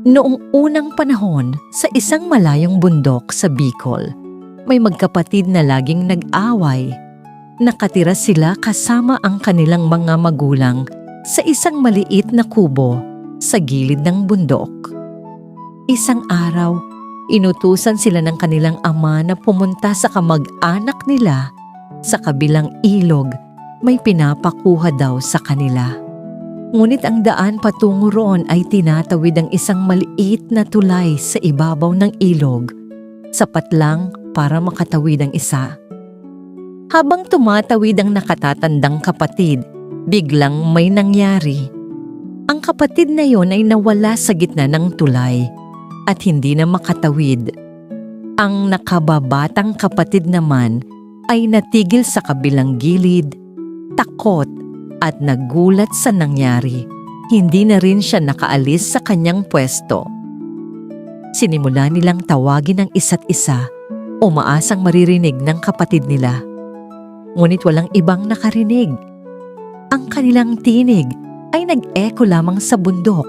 Noong unang panahon, sa isang malayong bundok sa Bicol, may magkapatid na laging nag-away. Nakatira sila kasama ang kanilang mga magulang sa isang maliit na kubo sa gilid ng bundok. Isang araw, inutusan sila ng kanilang ama na pumunta sa kamag-anak nila sa kabilang ilog. May pinapakuha daw sa kanila. Ngunit ang daan patungo roon ay tinatawid ang isang maliit na tulay sa ibabaw ng ilog, sapat lang para makatawid ang isa. Habang tumatawid ang nakatatandang kapatid, biglang may nangyari. Ang kapatid na yon ay nawala sa gitna ng tulay at hindi na makatawid. Ang nakababatang kapatid naman ay natigil sa kabilang gilid, takot at nagulat sa nangyari. Hindi na rin siya nakaalis sa kanyang pwesto. Sinimula nilang tawagin ang isa't isa, umaasang maririnig ng kapatid nila. Ngunit walang ibang nakarinig. Ang kanilang tinig ay nag-echo lamang sa bundok,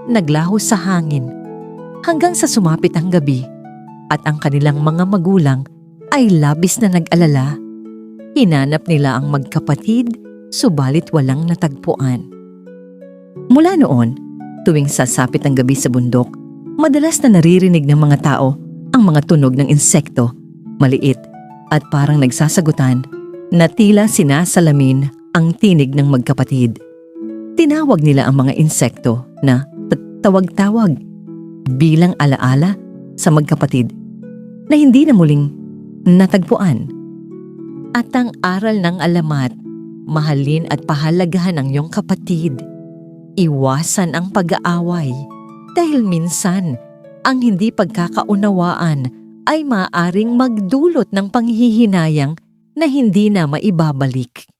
naglaho sa hangin, hanggang sa sumapit ang gabi at ang kanilang mga magulang ay labis na nag-alala. Hinanap nila ang magkapatid, subalit walang natagpuan. Mula noon, tuwing sasapit ang gabi sa bundok, madalas na naririnig ng mga tao ang mga tunog ng insekto, maliit at parang nagsasagutan na tila sinasalamin ang tinig ng magkapatid. Tinawag nila ang mga insekto na tawag-tawag bilang alaala sa magkapatid na hindi na muling natagpuan. At ang aral ng alamat, mahalin at pahalagahan ang iyong kapatid. Iwasan ang pag-aaway dahil minsan ang hindi pagkakaunawaan ay maaaring magdulot ng panghihinayang na hindi na maibabalik.